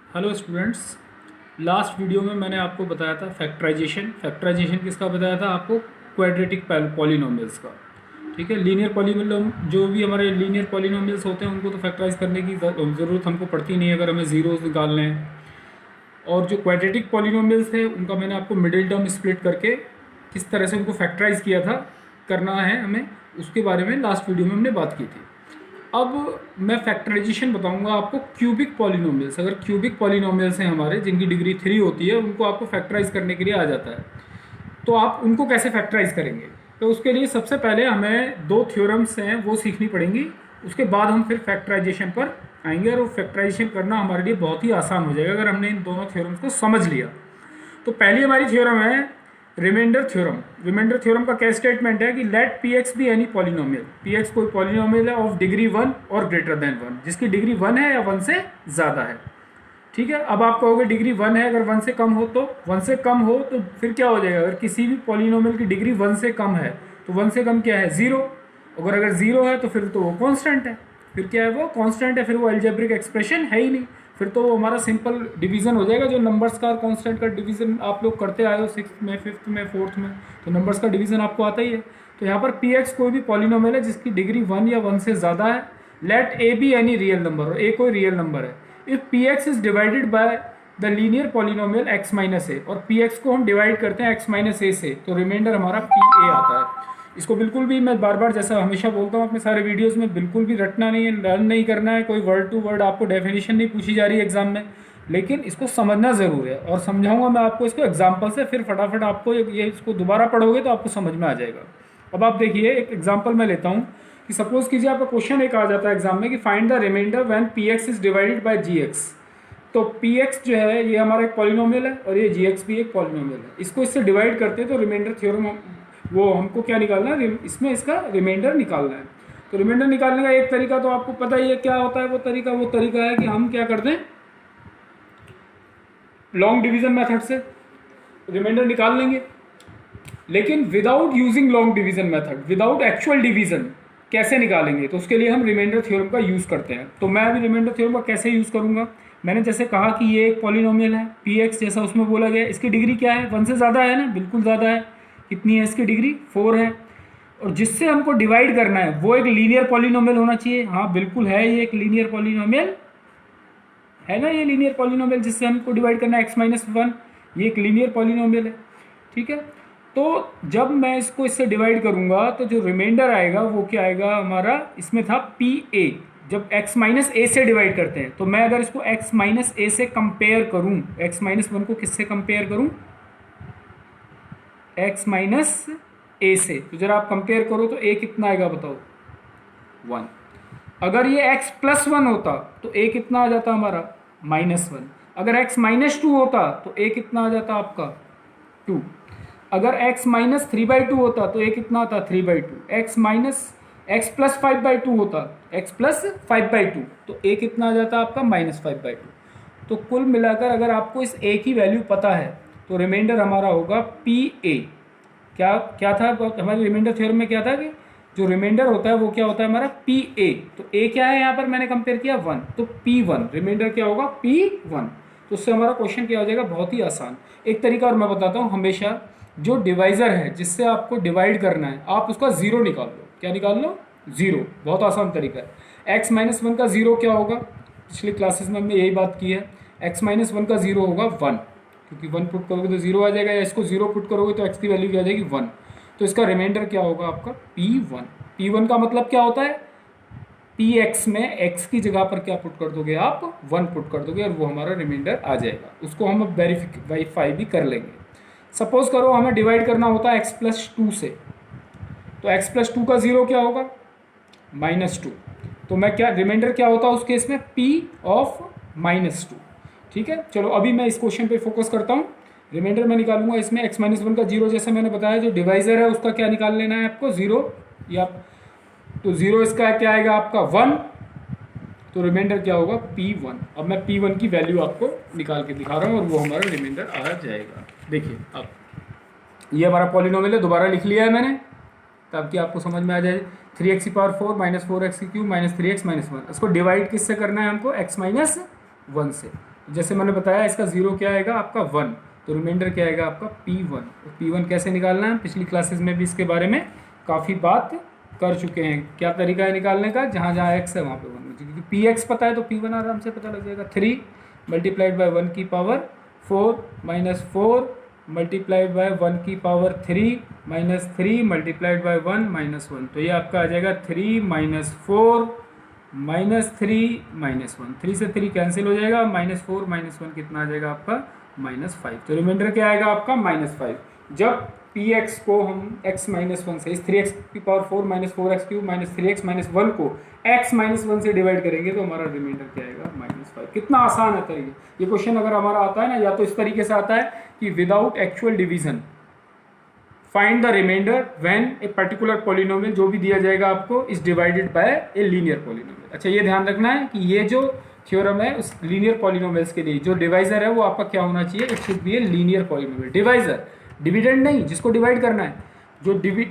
Hello students. Last video में मैंने आपको बताया था फैक्टराइजेशन किसका बताया था आपको? क्वाड्रेटिक पॉलिनोमियल्स का। ठीक है, लीनियर पॉलिनोमियल जो भी हमारे लीनियर पॉलिनोमियल्स होते हैं उनको तो फैक्टराइज करने की ज़रूरत हमको पड़ती नहीं है अगर हमें ज़ीरोज़ निकालने हैं। और जो क्वाड्रेटिक पॉलिनोमियल्स थे उनका मैंने आपको मिडिल टर्म स्प्लिट करके किस तरह से उनको फैक्टराइज किया था, करना है हमें, उसके बारे में लास्ट वीडियो में हमने बात की थी। अब मैं फैक्टराइजेशन बताऊंगा आपको क्यूबिक पॉलिनोमियल्स। अगर क्यूबिक पॉलिनोमियल्स हैं हमारे जिनकी डिग्री 3 होती है, उनको आपको फैक्टराइज करने के लिए आ जाता है, तो आप उनको कैसे फैक्टराइज करेंगे? तो उसके लिए सबसे पहले हमें दो थ्योरम्स हैं वो सीखनी पड़ेंगी, उसके बाद हम फिर फैक्टराइजेशन पर आएंगे। और वो फैक्टराइजेशन करना हमारे लिए बहुत ही आसान हो जाएगा अगर हमने इन दोनों थ्योरम्स को समझ लिया। तो पहली हमारी थ्योरम है रिमाइंडर थ्योरम। रिमाइंडर थ्योरम का क्या स्टेटमेंट है कि let P X be any polynomial. P X कोई पॉलिनोमियल है ऑफ डिग्री 1 और ग्रेटर देन 1, जिसकी डिग्री 1 है या 1 से ज़्यादा है। ठीक है, अब आप कहोगे डिग्री 1 है, अगर 1 से कम हो तो 1 से कम हो तो फिर क्या हो जाएगा? अगर किसी भी पॉलिनोमियल की डिग्री 1 से कम है तो 1 से कम क्या है? 0। अगर 0 है तो फिर तो वो कांस्टेंट है। फिर क्या है? वो कांस्टेंट है, फिर वो अलजेब्रिक एक्सप्रेशन है ही नहीं। फिर तो वो हमारा सिंपल डिवीजन हो जाएगा, जो नंबर्स का कांस्टेंट का डिवीजन आप लोग करते आए हो 6th में, 5th में, 4th में, तो नंबर्स का डिवीजन आपको आता ही है। तो यहाँ पर पी एक्स कोई भी पॉलिनोमियल है जिसकी डिग्री 1 या 1 से ज़्यादा है। Let A B any real number, और ए कोई रियल नंबर है। If P X is divided by the linear polynomial X minus A, और पी एक्स को हम डिवाइड करते हैं एक्स माइनस ए से, तो रिमाइंडर हमारा पी ए आता है। इसको बिल्कुल भी, मैं बार बार जैसा हमेशा बोलता हूँ अपने सारे वीडियोस में, बिल्कुल भी रटना नहीं है, लर्न नहीं करना है। कोई वर्ड टू वर्ड आपको डेफिनेशन नहीं पूछी जा रही है एग्जाम में, लेकिन इसको समझना ज़रूर है। और समझाऊंगा मैं आपको इसको एग्जाम्पल से, फिर फटाफट आपको ये इसको दोबारा पढ़ोगे तो आपको समझ में आ जाएगा। अब आप देखिए, एक एग्जाम्पल मैं लेता हूँ कि सपोज कीजिए आपका क्वेश्चन एक आ जाता है एग्जाम में कि find the remainder when P X is divided by G X. तो पी एक्स जो है ये हमारा एक पॉलिनोमियल है और ये जी एक्स भी एक पॉलिनोमियल है। इसको इससे डिवाइड करते हैं तो रिमाइंडर थ्योरम, वो हमको क्या निकालना है? इसमें इसका रिमाइंडर निकालना है। तो रिमाइंडर निकालने का एक तरीका तो आपको पता ही है क्या होता है। वो तरीका है कि हम क्या करते हैं, लॉन्ग डिवीजन मेथड से रिमाइंडर निकाल लेंगे, लेकिन without using long division method, without actual division कैसे निकालेंगे? तो उसके लिए हम रिमाइंडर थ्योरम का यूज़ करते हैं। तो मैं अभी रिमाइंडर थ्योरम का कैसे यूज़ करूँगा? मैंने जैसे कहा कि ये एक पॉलिनोमियल है पी एक्स, जैसा उसमें बोला गया, इसकी डिग्री क्या है? 1 से ज़्यादा है ना, बिल्कुल ज़्यादा है। कितनी है इसकी डिग्री? 4 है। और जिससे हमको डिवाइड करना है वो एक लीनियर पॉलिनोमियल होना चाहिए। हाँ बिल्कुल है, ये एक लीनियर पॉलिनोमियल है ना, ये लीनियर पॉलिनोमियल जिससे हमको डिवाइड करना है एक्स माइनस 1, ये एक लीनियर पॉलिनोमियल है। ठीक है, तो जब मैं इसको इससे डिवाइड करूंगा तो जो रिमाइंडर आएगा वो क्या आएगा हमारा? इसमें था पी ए। जब x माइनस ए से डिवाइड करते हैं तो मैं अगर इसको x माइनस ए से कंपेयर करूं, x माइनस 1 को किससे कंपेयर करूं? x माइनस ए से। तो जरा आप कंपेयर करो तो a कितना आएगा बताओ? 1। अगर ये x प्लस 1 होता तो a कितना आ जाता हमारा? -1। अगर x माइनस 2 होता तो a कितना आ जाता आपका? 2। अगर x माइनस 3/2 होता तो a कितना आता? 3/2। x प्लस 5/2 होता, x प्लस 5/2 तो a कितना आ जाता आपका? -5/2। तो कुल मिलाकर अगर आपको इस a की वैल्यू पता है तो रिमाइंडर हमारा होगा पी ए। क्या था हमारे रिमाइंडर थ्योरम में? क्या था कि जो रिमाइंडर होता है वो क्या होता है हमारा? P A. तो ए क्या है यहाँ पर? मैंने कंपेयर किया 1, तो P1 रिमाइंडर क्या होगा? P1। तो उससे हमारा क्वेश्चन क्या हो जाएगा? बहुत ही आसान। एक तरीका और मैं बताता हूँ, हमेशा जो डिवाइजर है जिससे आपको डिवाइड करना है आप उसका 0 निकाल लो। क्या निकाल लो? 0। बहुत आसान तरीका है। x माइनस 1 का 0 क्या होगा? पिछली क्लासेस में हमने यही बात की है। x माइनस 1 का 0 होगा 1, क्योंकि 1 पुट करोगे तो 0 आ जाएगा, या इसको 0 पुट करोगे तो x की वैल्यू क्या आ जाएगी? 1। तो इसका रिमाइंडर क्या होगा आपका? P1। P1 का मतलब क्या होता है? Px में x की जगह पर क्या पुट कर दोगे आप? 1 पुट कर दोगे और वो हमारा रिमाइंडर आ जाएगा। उसको हम अब वेरीफाई भी कर लेंगे। सपोज करो हमें डिवाइड करना होता है x प्लस 2 से, तो x प्लस 2 का 0 क्या होगा? -2। तो मैं क्या, रिमाइंडर क्या होता है उस केस में? p of -2। ठीक है, चलो अभी मैं इस क्वेश्चन पे फोकस करता हूँ। रिमाइंडर मैं निकालूंगा इसमें x माइनस 1 का 0, जैसे मैंने बताया जो डिवाइजर है उसका क्या निकाल लेना है आपको? 0। या तो 0 इसका क्या आएगा आपका? 1। तो रिमाइंडर क्या होगा? P1। अब मैं P1 की वैल्यू आपको निकाल के दिखा रहा हूँ और वो हमारा रिमाइंडर आ जाएगा। देखिए अब ये हमारा पॉलिनोमियल है, दोबारा लिख लिया है मैंने ताकि आपको समझ में आ जाए। 3x की पावर 4 -4x की क्यूब -3x -1। इसको डिवाइड किससे करना है हमको? x माइनस 1 से। जैसे मैंने बताया इसका 0 क्या आएगा आपका 1, तो रिमाइंडर क्या आएगा आपका P1। तो P1 कैसे निकालना है, पिछली क्लासेस में भी इसके बारे में काफ़ी बात कर चुके हैं। क्या तरीका है निकालने का, जहाँ जहाँ x है वहाँ पे 1, क्योंकि Px पता है तो P1 आराम से पता लग जाएगा। 3 मल्टीप्लाइड बाय 1 की पावर 4 माइनस 4 मल्टीप्लाइड बाय 1 की power 3 minus 3 multiplied by 1 minus 1, तो ये आपका आ जाएगा 3 माइनस 4 माइनस 3 माइनस 1, 3 से 3 कैंसिल हो जाएगा, माइनस 4 माइनस 1 कितना आ जाएगा आपका -5, तो रिमाइंडर क्या आएगा आपका -5। जब Px को हम x माइनस 1 से, इस 3x की power 4 minus 4x cube minus 3x minus 1 को x माइनस 1 से डिवाइड करेंगे तो हमारा रिमाइंडर क्या आएगा -5। कितना आसान है तरीके, ये क्वेश्चन अगर हमारा आता है ना, या तो इस तरीके से आता है कि without actual division find the remainder when a particular polynomial, जो भी दिया जाएगा आपको, is divided by a linear polynomial. अच्छा ये ध्यान रखना है कि ये जो थ्योरम है उस लीनियर पॉलिनोमियल्स के लिए जो डिवाइजर है वो आपका क्या होना चाहिए, it should be A linear polynomial. Divisor, dividend नहीं, जिसको डिवाइड करना है,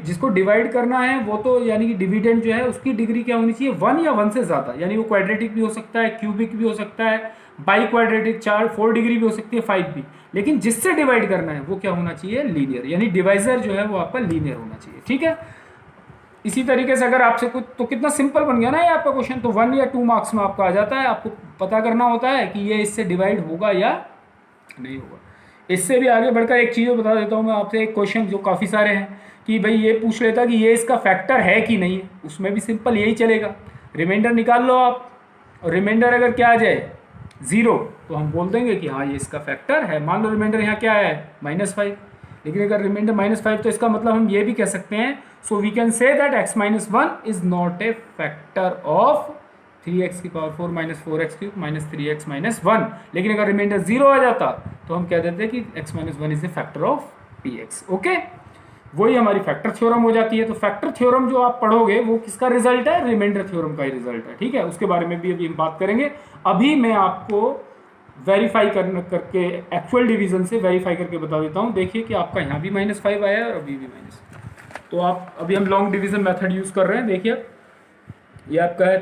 जिसको डिवाइड करना है वो तो यानी कि डिविडेंड जो है उसकी डिग्री क्या होनी चाहिए, 1 या 1 से ज़्यादा, यानी वो क्वाड्रेटिक भी हो सकता है, क्यूबिक भी हो सकता है, बाई क्वाड्रेटिक 4 डिग्री भी हो सकती है, 5 भी, लेकिन जिससे डिवाइड करना है वो क्या होना चाहिए, लीनियर, यानी डिवाइजर जो है वो आपका लीनियर होना चाहिए। ठीक है, इसी तरीके से अगर आपसे कुछ, तो कितना सिंपल बन गया ना ये आपका क्वेश्चन, तो 1 या 2 मार्क्स में आपका आ जाता है। आपको पता करना होता है कि ये इससे डिवाइड होगा या नहीं होगा। इससे भी आगे बढ़कर एक चीज़ बता देता हूँ मैं आपसे, एक क्वेश्चन जो काफ़ी सारे हैं कि भाई ये पूछ लेता कि ये इसका फैक्टर है कि नहीं है, उसमें भी सिंपल यही चलेगा, रिमाइंडर निकाल लो आप, और रिमाइंडर अगर क्या आ जाए 0 तो हम बोल देंगे कि हाँ ये इसका फैक्टर है। मान लो रिमाइंडर यहाँ क्या है -5, लेकिन अगर रिमाइंडर -5 तो इसका मतलब हम ये भी कह सकते हैं, so we can say that x-1 is not a factor of 3x की power 4 minus 4x cube minus 3x minus 1। लेकिन अगर रिमाइंडर 0 आ जाता तो हम कह देते हैं कि x-1 is a factor of px। Okay, वही हमारी फैक्टर थ्योरम हो जाती है। तो फैक्टर थ्योरम जो आप पढ़ोगे वो किसका रिजल्ट है, रिमाइंडर थ्योरम का ही रिजल्ट है। ठीक है, उसके बारे में भी अभी हम बात करेंगे। अभी मैं आपको वेरीफाई करके एक्चुअल डिवीजन से वेरीफाई करके बता देता हूँ। देखिए कि आपका यहाँ भी -5 आया है और अभी भी माइनस, तो आप अभी हम लॉन्ग डिवीजन मेथड यूज कर रहे हैं। देखिए ये आपका है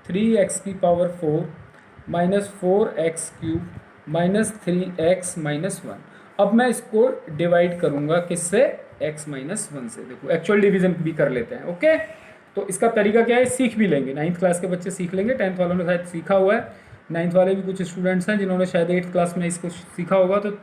3x की power 4 minus 4x cube minus 3x minus 1। अब मैं इसको डिवाइड करूंगा किससे, x माइनस 1 से। देखो एक्चुअल डिवीजन भी कर लेते हैं। ओके, तो इसका तरीका क्या है, सीख भी लेंगे, 9th क्लास के बच्चे सीख लेंगे, 10th वालों ने शायद सीखा हुआ है, 9th वाले भी कुछ स्टूडेंट्स हैं जिन्होंने शायद 8th क्लास में इसको सीखा होगा। तो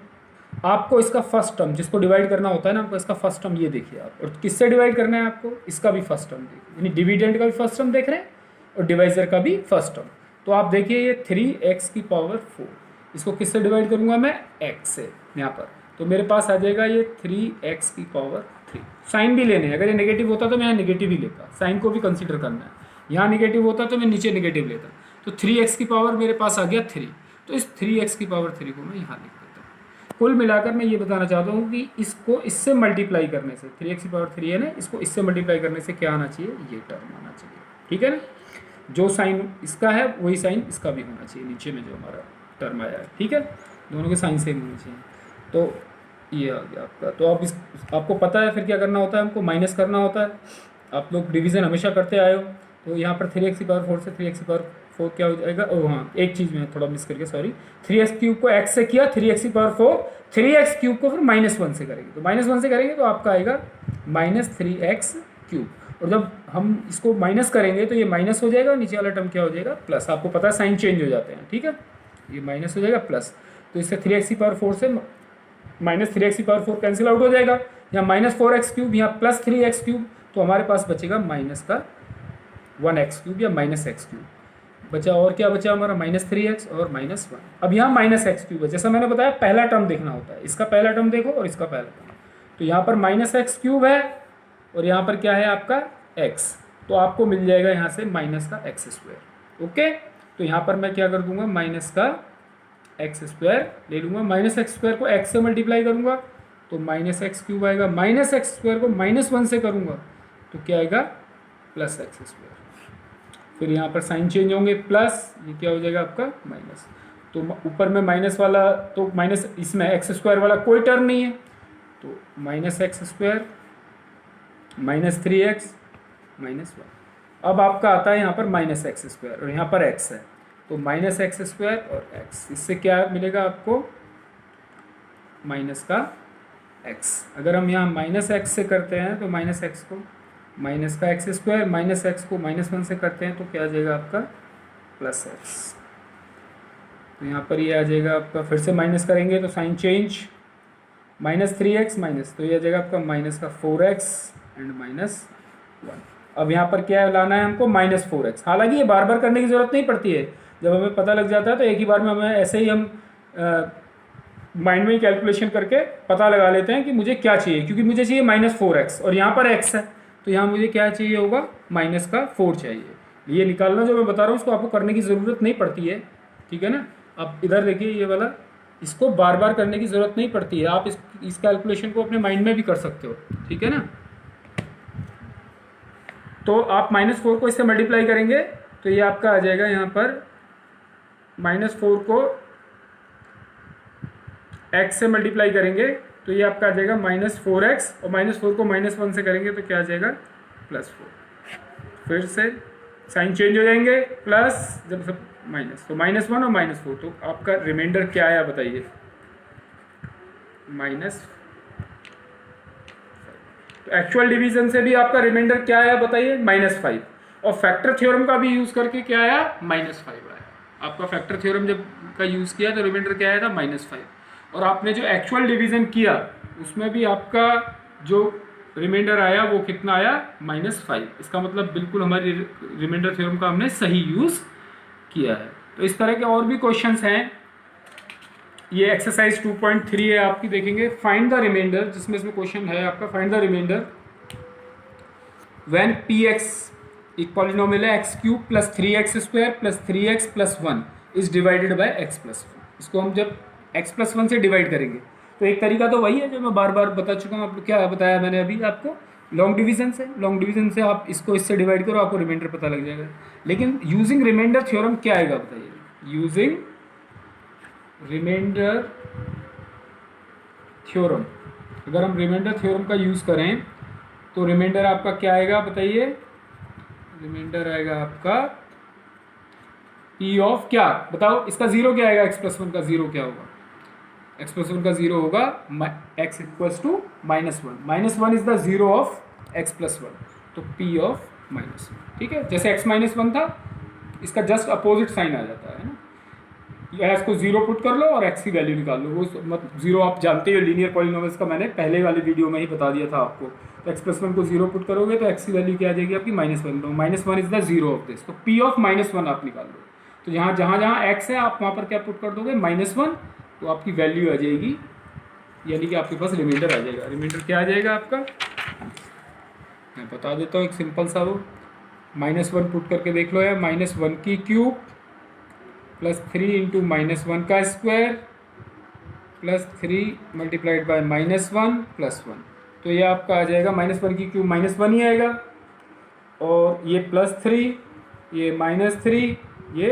आपको इसका फर्स्ट टर्म जिसको डिवाइड करना होता है ना, आपको इसका फर्स्ट टर्म ये देखिए आप, और किससे डिवाइड करना है आपको, इसका भी फर्स्ट टर्म देखिए, यानी डिविडेंड का भी फर्स्ट टर्म देख रहे हैं और डिवाइजर का भी फर्स्ट टर्म। तो आप देखिए ये 3x की पावर 4, इसको किससे डिवाइड करूंगा मैं, x से यहाँ पर, तो मेरे पास आ जाएगा ये 3x की पावर 3। साइन भी लेने हैं, अगर ये नेगेटिव होता तो मैं यहाँ नेगेटिव ही लेता, साइन को भी कंसीडर करना है। यहाँ नेगेटिव होता तो मैं नीचे नेगेटिव लेता, तो 3x की पावर मेरे पास आ गया 3, तो इस 3x की पावर 3 को मैं यहाँ लिख देता हूँ। कुल मिलाकर मैं ये बताना चाहता हूँ कि इसको इससे मल्टीप्लाई करने से, 3x की पावर 3 है ना, इसको इससे मल्टीप्लाई करने से क्या आना चाहिए, ये टर्म आना चाहिए। ठीक है ना, जो साइन इसका है वही साइन इसका भी होना चाहिए, नीचे में जो हमारा टर्म आया है। ठीक है, दोनों के साइन सेम होने चाहिए। तो ये आ गया आपका। तो अब आपको पता है फिर क्या करना होता है, हमको माइनस करना होता है। आप लोग डिवीज़न हमेशा करते आए हो, तो यहाँ पर 3x की पावर 4 से 3x की पावर 4 क्या हो जाएगा, ओह हाँ एक चीज़ में थोड़ा मिस करके, सॉरी, 3x क्यूब को x से किया, 3x की पावर 4, 3x क्यूब को फिर -1 से करेंगे, तो -1 से करेंगे तो आपका आएगा -3x क्यूब। और जब हम इसको माइनस करेंगे तो ये माइनस हो जाएगा, नीचे वाला टर्म क्या हो जाएगा, प्लस। आपको पता है साइन चेंज हो जाते हैं। ठीक है, ये माइनस हो जाएगा प्लस, तो इससे 3x की पावर 4 से -3x की पावर 4 कैंसिल आउट हो जाएगा, यहाँ -4x क्यूब, यहाँ +3x क्यूब, तो हमारे पास बचेगा माइनस का 1x क्यूब या -x क्यूब बचा। और क्या बचा हमारा, -3x और -1। अब यहाँ -x क्यूब है, जैसा मैंने बताया पहला टर्म देखना होता है, इसका पहला टर्म देखो और इसका पहला टर्म, तो यहाँ पर -x क्यूब है और यहाँ पर क्या है आपका x, तो आपको मिल जाएगा यहाँ से माइनस का x²। ओके, तो यहाँ पर मैं क्या कर दूंगा, माइनस का x² ले लूँगा, -x² को x से मल्टीप्लाई करूँगा तो -x क्यूब आएगा, -x² को -1 से करूँगा तो क्या आएगा, +x²। फिर यहाँ पर साइन चेंज होंगे, प्लस, ये क्या हो जाएगा आपका माइनस, तो ऊपर में माइनस वाला, तो माइनस इसमें x² वाला कोई टर्म नहीं है, तो -x² -3x -1। अब आपका आता है यहाँ पर -x² और यहाँ पर x है, तो माइनस एक्स स्क्वायर और एक्स, इससे क्या मिलेगा आपको, माइनस का एक्स। अगर हम यहाँ माइनस एक्स से करते हैं तो माइनस एक्स को माइनस का एक्स स्क्वायर, माइनस एक्स को माइनस वन से करते हैं तो क्या आ जाएगा आपका प्लस एक्स। तो यहाँ पर ये आ जाएगा आपका, फिर से माइनस करेंगे तो sign change, minus three X minus, तो ये आ जाएगा आपका माइनस का four X and minus one. अब यहाँ पर क्या लाना है हमको, माइनस फोर एक्स। हालांकि ये बार बार करने की ज़रूरत नहीं पड़ती है, जब हमें पता लग जाता है तो एक ही बार में हमें ऐसे ही हम माइंड में ही कैलकुलेशन करके पता लगा लेते हैं कि मुझे क्या चाहिए, क्योंकि मुझे चाहिए माइनस फोर एक्स और यहाँ पर एक्स है, तो यहाँ मुझे क्या चाहिए होगा, माइनस का फोर चाहिए। ये निकालना जो मैं बता रहा हूँ उसको आपको करने की ज़रूरत नहीं पड़ती है, ठीक है ना। अब इधर देखिए ये वाला, इसको बार बार करने की ज़रूरत नहीं पड़ती है, आप इस कैलकुलेशन को अपने माइंड में भी कर सकते हो, ठीक है ना। तो आप माइनस फोर को इससे मल्टीप्लाई करेंगे तो ये आपका आ जाएगा यहाँ पर, माइनस फोर को एक्स से मल्टीप्लाई करेंगे तो ये आपका आ जाएगा माइनस फोर एक्स, और माइनस फोर को माइनस वन से करेंगे तो क्या आ जाएगा प्लस फोर। फिर से साइन चेंज हो जाएंगे, प्लस जब सब माइनस, तो माइनस वन और माइनस फोर, तो आपका रिमाइंडर क्या आया बताइए, माइनस। तो एक्चुअल डिवीजन से भी आपका रिमाइंडर क्या आया बताइए, माइनस फाइव। और फैक्टर थ्योरम का भी यूज़ करके क्या आया, माइनस फाइव आया। आपका फैक्टर थ्योरम जब का यूज़ किया तो रिमाइंडर क्या आया था, माइनस फाइव। और आपने जो एक्चुअल डिवीज़न किया उसमें भी आपका जो रिमाइंडर आया वो कितना आया, माइनस फाइव। इसका मतलब बिल्कुल हमारी रिमाइंडर थ्योरम का हमने सही यूज़ किया है। तो इस तरह के और भी क्वेश्चंस हैं। ये एक्सरसाइज 2.3 है आपकी, देखेंगे फाइंड द रिमाइंडर, जिसमें इसमें क्वेश्चन है आपका find the remainder when P X एक पॉलिनोमियल है X cube plus three X square plus three X plus one is divided by X plus one. इसको हम जब एक्स प्लस वन से डिवाइड करेंगे तो एक तरीका तो वही है जो मैं बार बार बता चुका हूँ। आप क्या बताया मैंने अभी आपको, लॉन्ग डिवीजन से। लॉन्ग डिवीजन से आप इसको इससे डिवाइड करो, आपको रिमाइंडर पता लग जाएगा। लेकिन यूजिंग रिमाइंडर थ्योरम क्या आएगा बताइए, यूजिंग रिमाइंडर थ्योरम, अगर हम रिमाइंडर थ्योरम का यूज़ करें तो रिमाइंडर आपका क्या आएगा बताइए, रिमाइंडर आएगा आपका पी ऑफ क्या बताओ, इसका जीरो क्या आएगा, एक्स प्लस वन का जीरो क्या होगा, एक्स प्लस वन का जीरो होगा X equals to minus one. Minus one is the zero of X plus one, तो पी ऑफ माइनस वन। ठीक है, जैसे एक्स माइनस वन था इसका जस्ट अपोजिट साइन आ जाता है ना। एक्स को जीरो पुट कर लो और एक्स की वैल्यू निकाल लो, वो मतलब जीरो आप जानते हो लीनियर पॉलिनोमियल्स का मैंने पहले वाले वीडियो में ही बता दिया था आपको। तो एक्स प्लस वन को जीरो पुट करोगे तो एक्स की वैल्यू क्या आ जाएगी आपकी, minus one. Minus one is the zero of this, तो पी ऑफ माइनस वन आप निकाल लो। तो यहाँ जहाँ एक्स है आप वहाँ पर क्या पुट कर दोगे, माइनस वन, तो आपकी वैल्यू आ जाएगी, यानी कि आपके पास रिमाइंडर आ जाएगा। रिमाइंडर क्या आ जाएगा आपका, मैं बता देता हूँ एक सिंपल सा, वो माइनस वन पुट करके देख लो यार, माइनस वन की cube plus three into minus one का square plus three multiplied by minus one plus one, तो ये आपका आ जाएगा माइनस वन की क्यूब माइनस वन ही आएगा, और ये प्लस थ्री, ये माइनस थ्री, ये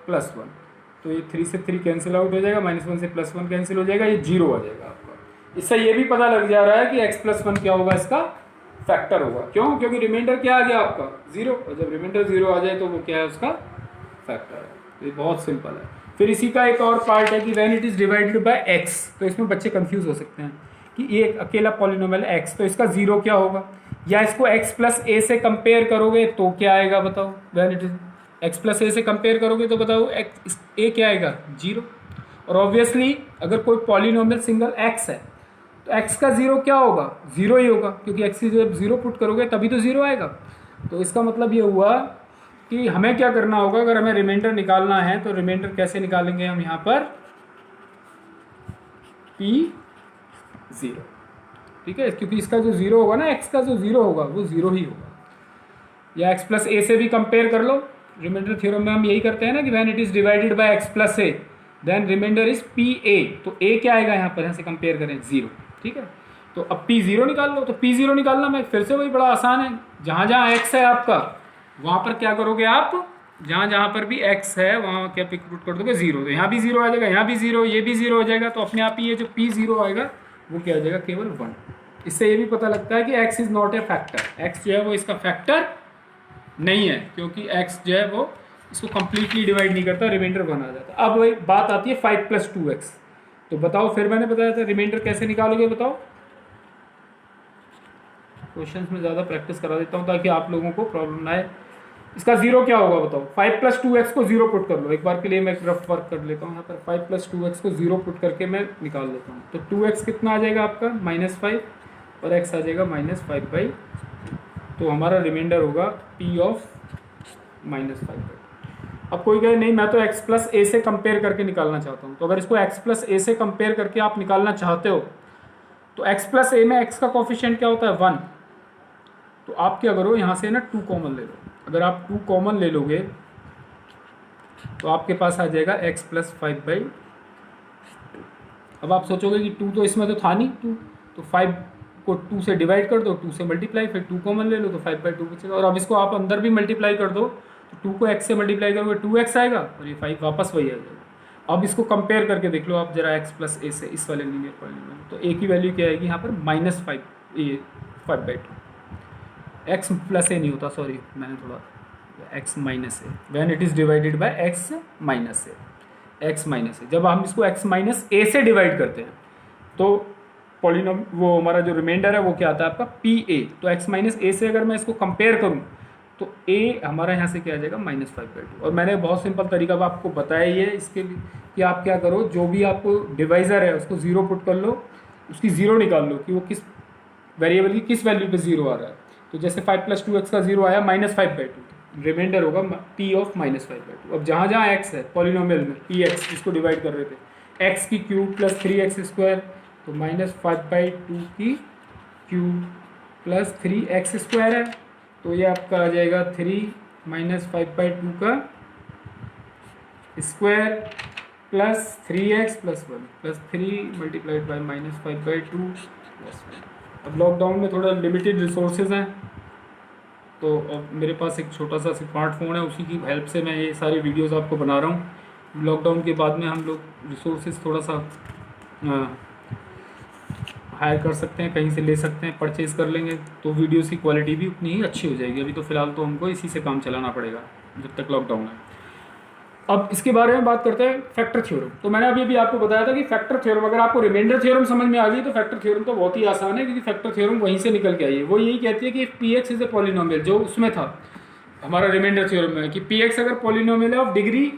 प्लस वन, तो ये थ्री से थ्री कैंसिल आउट हो जाएगा, माइनस वन से प्लस वन कैंसिल हो जाएगा, ये जीरो आ जाएगा आपका। इससे ये भी पता लग जा रहा है कि एक्स प्लस वन क्या होगा, इसका फैक्टर होगा। क्यों, क्योंकि रिमाइंडर क्या आ गया आपका, जीरो, और जब रिमाइंडर जीरो आ जाए तो वो क्या है, उसका फैक्टर है। ये बहुत सिंपल है। फिर इसी का एक और पार्ट है कि when it is divided by x, तो इसमें बच्चे कंफ्यूज हो सकते हैं कि ये एक अकेला पॉलिनोमियल एक्स, तो इसका जीरो क्या होगा, या इसको एक्स प्लस ए से कंपेयर करोगे तो क्या आएगा बताओ, when it is x plus a से कंपेयर करोगे तो बताओ एक्स ए क्या आएगा, जीरो। और ऑब्वियसली अगर कोई पॉलिनोमियल सिंगल एक्स है तो एक्स का जीरो क्या होगा, जीरो ही होगा, क्योंकि एक्स की जब जीरो पुट करोगे तभी तो जीरो आएगा। तो इसका मतलब ये हुआ कि हमें क्या करना होगा, अगर हमें रिमाइंडर निकालना है तो रिमाइंडर कैसे निकालेंगे हम, यहाँ पर पी जीरो, ठीक है, क्योंकि इसका जो जीरो होगा ना, एक्स का जो जीरो होगा वो जीरो ही होगा। या एक्स प्लस ए से भी कंपेयर कर लो, रिमाइंडर थ्योरम में हम यही करते हैं ना कि when it is divided by X plus A then remainder is P A, तो ए क्या आएगा यहाँ पर, यहाँ से कंपेयर करें जीरो, ठीक है। तो अब पी जीरो निकाल लो, तो पी जीरो निकालना मैं फिर से वही बड़ा आसान है, जहाँ जहाँ एक्स है आपका वहाँ पर क्या करोगे आप, जहाँ जहाँ पर भी x है वहाँ क्या पिक पुट कर दोगे जीरो, तो यहाँ भी जीरो आ जाएगा, यहाँ भी जीरो, ये भी जीरो हो जाएगा, तो अपने आप ही ये जो p जीरो आएगा वो क्या आ जाएगा, केवल वन। इससे ये भी पता लगता है कि x is not a factor, x जो है वो इसका फैक्टर नहीं है, क्योंकि x जो है वो इसको कंप्लीटली डिवाइड नहीं करता, रिमाइंडर 1 आ जाता। अब वही बात आती है 5 + 2x। तो बताओ, फिर मैंने बताया था रिमाइंडर कैसे निकालोगे, बताओ। क्वेश्चंस में ज़्यादा प्रैक्टिस करा देता हूँ ताकि आप लोगों को प्रॉब्लम ना आए। इसका जीरो क्या होगा बताओ। 5 + 2x को जीरो पुट कर लो। एक बार के लिए मैं रफ वर्क कर लेता हूँ यहाँ पर। 5 + 2x को जीरो पुट करके मैं निकाल लेता हूँ। तो 2x कितना आ जाएगा आपका -5 और x आ जाएगा -5/2। तो हमारा रिमाइंडर होगा p ऑफ -5/2। अब कोई कहे नहीं मैं तो x + a से कंपेयर करके निकालना चाहता हूँ। तो अगर इसको x + a से कंपेयर करके आप निकालना चाहते हो तो x + a में x का कोफिशिएंट क्या होता है 1। तो आप क्या करो, यहाँ से ना 2 कॉमन ले लो। अगर आप 2 कॉमन ले लोगे तो आपके पास आ जाएगा x + 5/2। अब आप सोचोगे कि 2 तो इसमें तो था नहीं 2, तो 5 को 2 से डिवाइड कर दो, 2 से मल्टीप्लाई, फिर 2 कॉमन ले लो तो 5/2 बचेगा। और अब इसको आप अंदर भी मल्टीप्लाई कर दो तो 2 को x से मल्टीप्लाई करोगे 2x आएगा और ये 5 वापस वही आ जाएगा। अब इसको कंपेयर करके देख लो आप जरा x + a से, इस वाले लीनियर पॉलीनोमियल। तो a की वैल्यू क्या आएगी यहाँ पर -5/2। x + a नहीं होता, सॉरी मैंने थोड़ा x - a when it is divided by x - a। जब हम इसको x - a से डिवाइड करते हैं तो पॉलिनोम वो हमारा जो रिमाइंडर है वो क्या आता है आपका pa। तो x - a से अगर मैं इसको कंपेयर करूं तो a हमारा यहाँ से क्या आ जाएगा -5/2। और मैंने बहुत सिंपल तरीका आपको बताया ही है इसके लिए कि आप क्या करो, जो भी आपको डिवाइज़र है उसको ज़ीरो पुट कर लो, उसकी ज़ीरो निकाल लो कि वो किस वेरिएबल की किस वैल्यू पे ज़ीरो आ रहा है। तो जैसे 5 + 2x का ज़ीरो आया -5/2, रिमाइंडर होगा p ऑफ -5/2। अब जहाँ जहाँ x है पॉलिनोमियल में px, इसको डिवाइड कर रहे थे, x³ + 3x², तो -5/2 की क्यूब प्लस 3x² है। तो ये आपका आ जाएगा 3 - 5/2 का square plus 3x + 1 plus 3 multiplied by -5/2 + 1। अब लॉकडाउन में थोड़ा लिमिटेड रिसोर्सेज हैं, तो अब मेरे पास एक छोटा सा स्मार्टफोन है, उसी की हेल्प से मैं ये सारी वीडियोस आपको बना रहा हूँ। लॉकडाउन के बाद में हम लोग रिसोर्सेज थोड़ा सा हायर कर सकते हैं, कहीं से ले सकते हैं, परचेज कर लेंगे तो वीडियोस की क्वालिटी भी उतनी ही अच्छी हो जाएगी। अभी तो फ़िलहाल तो हमको इसी से काम चलाना पड़ेगा जब तक लॉकडाउन है। अब इसके बारे में बात करते हैं फैक्टर थ्योरम। तो मैंने अभी भी आपको बताया था कि फैक्टर थ्योरम, अगर आपको रिमाइंडर थ्योरम समझ में आ गई तो फैक्टर थ्योरम तो बहुत ही आसान है, क्योंकि फैक्टर थ्योरम वहीं से निकल के आई है। वो यही कहती है कि px इज ए पॉलिनोमियल, जो उसमें था हमारा रिमाइंडर थ्योरम में कि px अगर पॉलिनोमियल है of degree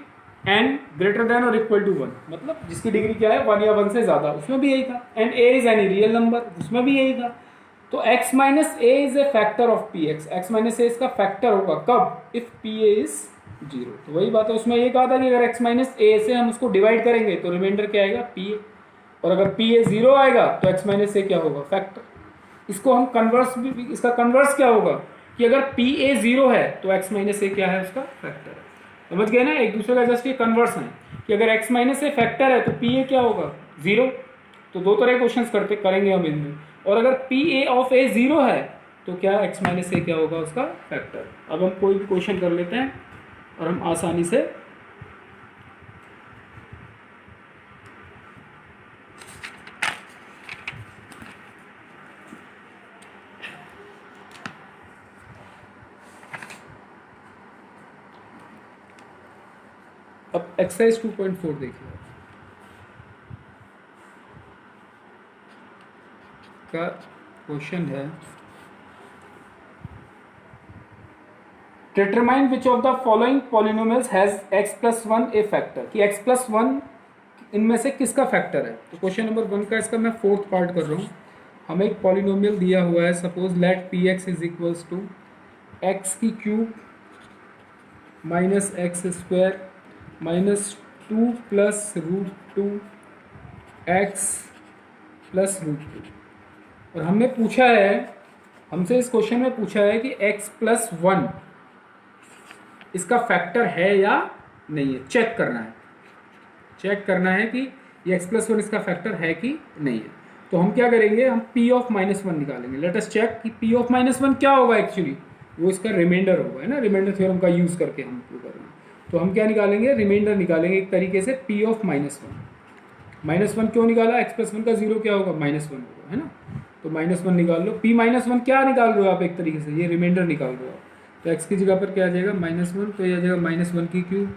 n greater than और इक्वल टू 1, मतलब जिसकी डिग्री क्या है 1 या 1 से ज़्यादा, उसमें भी यही था। And a is any real number, उसमें भी यही था। तो x - a is a factor of px, x - a इसका फैक्टर होगा कब, इफ pa इज 0। तो वही बात है, उसमें ये कहा था कि अगर x - a से हम उसको डिवाइड करेंगे तो रिमाइंडर क्या आएगा pa, और अगर pa 0 आएगा तो x - a क्या होगा फैक्टर। इसको हम कन्वर्स भी, इसका कन्वर्स क्या होगा कि अगर pa 0 है तो x - a क्या है उसका फैक्टर है। समझ गए ना, एक दूसरे का जस्ट ये कन्वर्स है कि अगर x - a फैक्टर है तो pa क्या होगा 0। तो दो तरह के क्वेश्चन करेंगे हम इनमें। और अगर pa ऑफ a 0 है तो क्या x - a क्या होगा उसका फैक्टर। अब हम कोई भी क्वेश्चन कर लेते हैं और हम आसानी से अब एक्सरसाइज 2.4 देखिए का क्वेश्चन है, determine which of the following polynomials has x + 1 A factor, कि x + 1 इनमें से किसका फैक्टर है। तो क्वेश्चन नंबर 1 का इसका मैं 4th पार्ट कर रहा हूँ। हमें एक पॉलिनोमियल दिया हुआ है, suppose let px is equals to x³ - x² -2 + √2 x + √2। और हमने पूछा है, हमसे इस क्वेश्चन में पूछा है कि x + 1 इसका फैक्टर है या नहीं है, चेक करना है कि ये x + 1 इसका फैक्टर है कि नहीं है। तो हम क्या करेंगे, हम p ऑफ -1 निकालेंगे। लेट अस चेक कि p ऑफ -1 क्या होगा, एक्चुअली वो इसका रिमाइंडर होगा, है ना। रिमाइंडर थ्योरम का यूज़ करके हम वो करेंगे। तो हम क्या निकालेंगे, रिमाइंडर निकालेंगे एक तरीके से p ऑफ -1। -1 क्यों निकाला, x + 1 का जीरो क्या होगा -1 होगा, है ना। तो -1 निकाल लो। p - 1 क्या निकाल रहे हो आप, एक तरीके से ये रिमाइंडर निकाल रहे हो आप। तो x की जगह पर क्या आ जाएगा -1, तो ये आ जाएगा -1 की क्यूब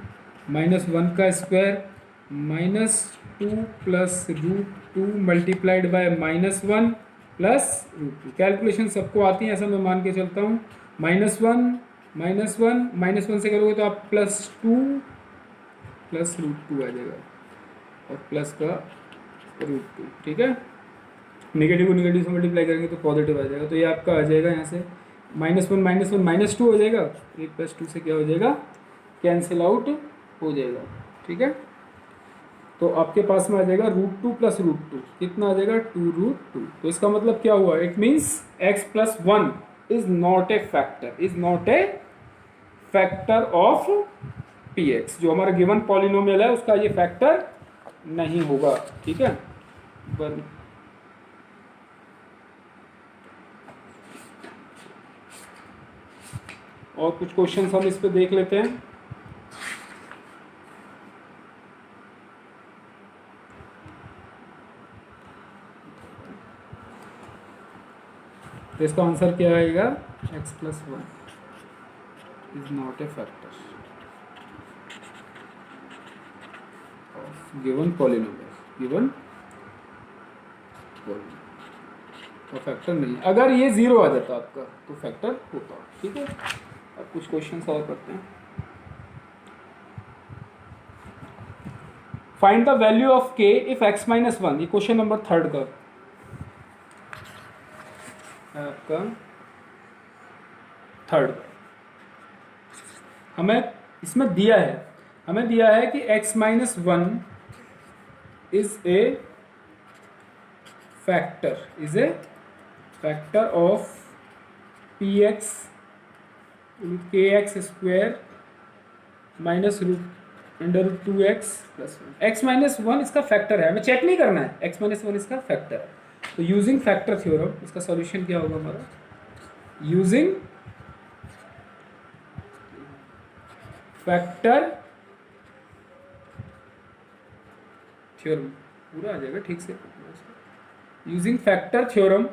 -1 का square -2 plus √2 multiplied by -1 plus √2। Calculation सबको आती है, ऐसा मैं मान के चलता हूँ। -1 से करोगे तो आप +2 प्लस √2 आ जाएगा और प्लस का √2, ठीक है। नेगेटिव को नेगेटिव से मल्टीप्लाई करेंगे तो पॉजिटिव आ जाएगा। तो ये आपका आ जाएगा यहाँ से -1 -2 हो जाएगा, 1 + 2 से क्या हो जाएगा, कैंसिल आउट हो जाएगा, ठीक है। तो आपके पास में आ जाएगा √2 प्लस √2, कितना आ जाएगा 2√2। तो इसका मतलब क्या हुआ, it means x + 1 is not a factor of px। जो हमारा गिवन पॉलिनोमियल है उसका ये फैक्टर नहीं होगा, ठीक है। और कुछ क्वेश्चंस हम इस पे देख लेते हैं। तो इसका आंसर क्या आएगा, x + 1 is not a factor of given polynomial, तो फैक्टर नहीं। अगर ये 0 आ जाता आपका तो फैक्टर होता, ठीक है। अब कुछ क्वेश्चन सॉल्व करते हैं। Find the value of k if x - 1। ये क्वेश्चन नंबर 3 का आपका 3 हमें इसमें दिया है कि x - 1 is a factor of px kx square -√2x + 1। x - 1 इसका फैक्टर है, हमें चेक नहीं करना है, x - 1 इसका फैक्टर है। तो यूजिंग फैक्टर थ्योरम इसका सॉल्यूशन क्या होगा हमारा, यूजिंग फैक्टर थ्योरम, पूरा आ जाएगा ठीक से, यूजिंग फैक्टर थ्योरम।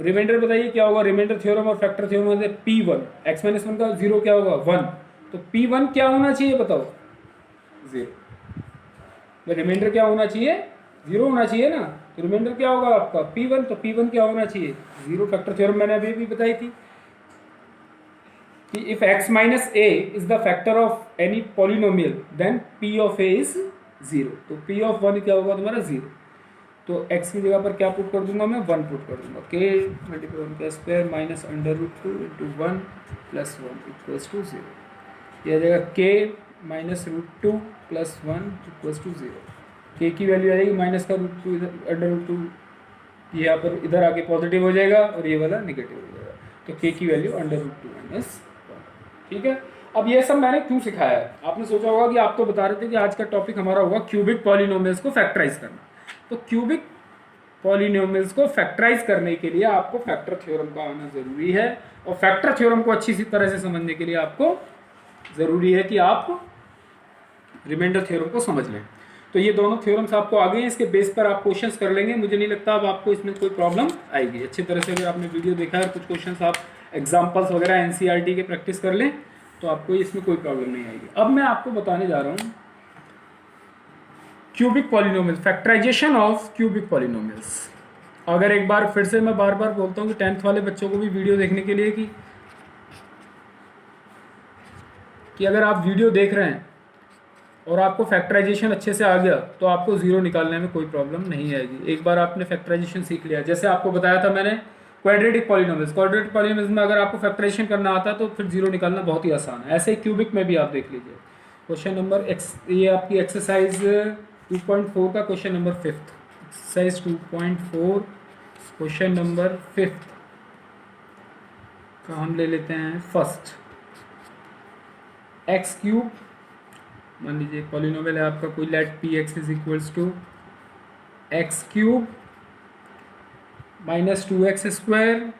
रिमाइंडर बताइए क्या होगा, रिमाइंडर थ्योरम और फैक्टर थ्योरम में P1 x - 1 का 0 क्या होगा 1, तो P1 क्या होना चाहिए बताओ 0। तो रिमाइंडर क्या होना चाहिए, 0 होना चाहिए ना। तो रिमाइंडर क्या होगा आपका P1, तो P1 क्या होना चाहिए 0। फैक्टर थ्योरम मैंने अभी भी बताई थी कि if x - a is the factor of any polynomial then P of a इज 0। तो P of 1 क्या होगा तुम्हारा 0। तो x की जगह पर क्या पुट कर दूंगा मैं 1 पुट कर दूंगा, k × 1 का स्क्वायर -√2 × 1 + 1 = 0। ये आ जाएगा k -√2 + 1 = 0। k की वैल्यू आ जाएगी माइनस का √2 √2, ये यहाँ पर इधर आके पॉजिटिव हो जाएगा और ये वाला नेगेटिव हो जाएगा। तो k की वैल्यू √2 - 1, ठीक है। अब ये सब मैंने क्यों सिखाया है, आपने सोचा होगा कि आप तो बता रहे थे कि आज का टॉपिक हमारा होगा क्यूबिक पॉलिनोमियल्स को फैक्टराइज करना। तो क्यूबिक पॉलिनोमियल्स को फैक्टराइज करने के लिए आपको फैक्टर थ्योरम का आना जरूरी है, और फैक्टर थ्योरम को अच्छी तरह से समझने के लिए आपको जरूरी है कि आप रिमाइंडर थ्योरम को समझ लें। तो ये दोनों थ्योरम्स आपको आ गए हैं, इसके बेस पर आप क्वेश्चंस कर लेंगे। मुझे नहीं लगता अब आपको इसमें कोई प्रॉब्लम आएगी। अच्छी तरह से अगर आपने वीडियो देखा है, कुछ क्वेश्चंस आप एग्जाम्पल्स वगैरह एनसीईआरटी के प्रैक्टिस कर लें तो आपको इसमें कोई प्रॉब्लम नहीं आएगी। अब मैं आपको बताने जा रहा हूँ cubic polynomial, factorization of cubic polynomials. अगर एक बार फिर से मैं बार बार बोलता हूँ कि 10th वाले बच्चों को भी वीडियो देखने के लिए कि अगर आप वीडियो देख रहे हैं और आपको फैक्टराइजेशन अच्छे से आ गया तो आपको 0 निकालने में कोई प्रॉब्लम नहीं आएगी। एक बार आपने फैक्टराइजेशन सीख लिया, जैसे आपको बताया था मैंने क्वाड्रेटिक पॉलिनोमियल्स में अगर आपको फैक्टराइजेशन करना आता है तो फिर 0 निकालना बहुत ही आसान है। ऐसे क्यूबिक में भी आप देख लीजिए। क्वेश्चन नंबर ये आपकी एक्सरसाइज 2.4 का question number 5, exercise 2.4 question number 5 का हम ले लेते हैं फर्स्ट। x³ मान लीजिए पॉलिनोमियल है आपका कोई, let px is equals to x³ -2x square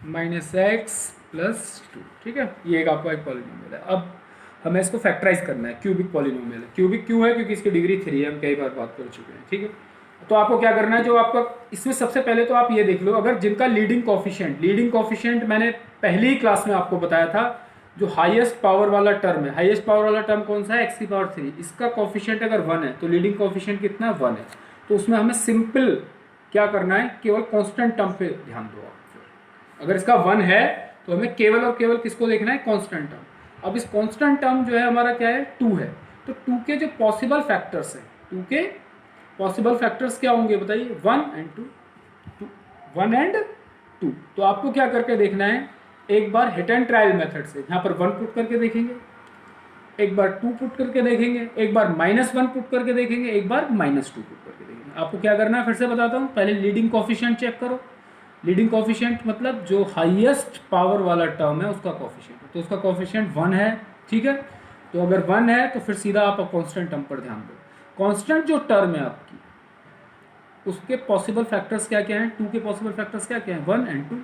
-x + 2, ठीक है। ये एक आपका एक पॉलिनोमियल है। अब हमें इसको फैक्टराइज करना है, क्यूबिक पॉलिनोमियल है। क्यूबिक क्यों है, क्योंकि इसकी डिग्री 3 है, हम कई बार बात कर चुके हैं, ठीक है। तो आपको क्या करना है, जो आपका इसमें सबसे पहले तो आप ये देख लो, अगर जिनका लीडिंग कोफिशिएंट मैंने पहली ही क्लास में आपको बताया था, जो हाईएस्ट पावर वाला टर्म है, हाईएस्ट पावर वाला टर्म कौन सा है, x की पावर 3, इसका कोफिशिएंट अगर 1 है तो लीडिंग कोफिशिएंट कितना है, 1 है। तो उसमें हमें सिंपल क्या करना है, केवल कांस्टेंट टर्म पे ध्यान दो आप। अगर इसका 1 है तो हमें केवल और केवल किसको देखना है, कांस्टेंट टर्म। अब इस कांस्टेंट टर्म जो है हमारा क्या है, 2 है। तो 2 के जो पॉसिबल फैक्टर्स हैं, 2 के पॉसिबल फैक्टर्स क्या होंगे बताइए, 1 एंड 2। तो आपको क्या करके देखना है, एक बार हिट एंड ट्रायल मेथड से यहाँ पर 1 पुट करके देखेंगे, एक बार 2 पुट करके देखेंगे, एक बार -1 पुट करके देखेंगे, एक बार -2 पुट करके देखेंगे। आपको क्या करना है फिर से बताता हूँ, पहले लीडिंग कोफिशिएंट चेक करो। लीडिंग कोफिशिएंट मतलब जो हाईएस्ट पावर वाला टर्म है उसका कोफिशिएंट, तो उसका कोफिशिएंट 1 है, ठीक है। तो अगर 1 है तो फिर सीधा आप कांस्टेंट टर्म पर ध्यान दो। कांस्टेंट जो टर्म है आपकी, उसके पॉसिबल फैक्टर्स क्या क्या हैं, 2 के पॉसिबल फैक्टर्स क्या क्या हैं, 1 एंड 2।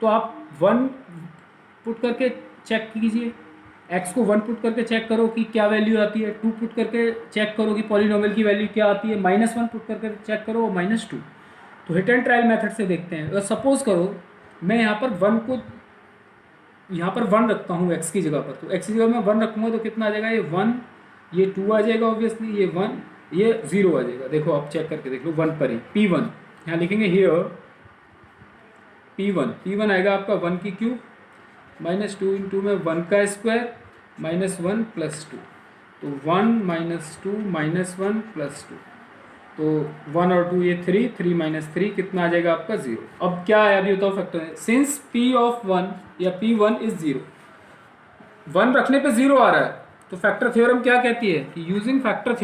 तो आप 1 पुट करके चेक कीजिए, x को 1 पुट करके चेक करो कि क्या वैल्यू आती है, 2 पुट करके चेक करो कि पॉलिनोमियल की वैल्यू क्या आती है, -1 पुट करके चेक करो -2। तो हिट एंड ट्रायल मेथड से देखते हैं। अगर सपोज करो मैं यहाँ पर 1 को यहाँ पर 1 रखता हूँ x की जगह पर, तो x की जगह में 1 रखूँगा तो कितना आ जाएगा, ये 1, ये 2 आ जाएगा ऑब्वियसली, ये 1, ये 0 आ जाएगा। देखो आप चेक करके देख लो, 1 पर ही p1 यहाँ लिखेंगे, हियर p1 आएगा आपका 1 की क्यूब -2 इंटू में 1 का स्क्वायर -1 + 2, तो 1 -2 -1 + 2, तो 1 और 2 ये 3 - 3 कितना आ जाएगा आपका 0। अब क्या है, अभी बताओ फैक्टर, सिंस p(1) या p1 इज 0, 1 रखने पे 0 आ रहा है, तो फैक्टर थ्योरम क्या कहती है कि using factor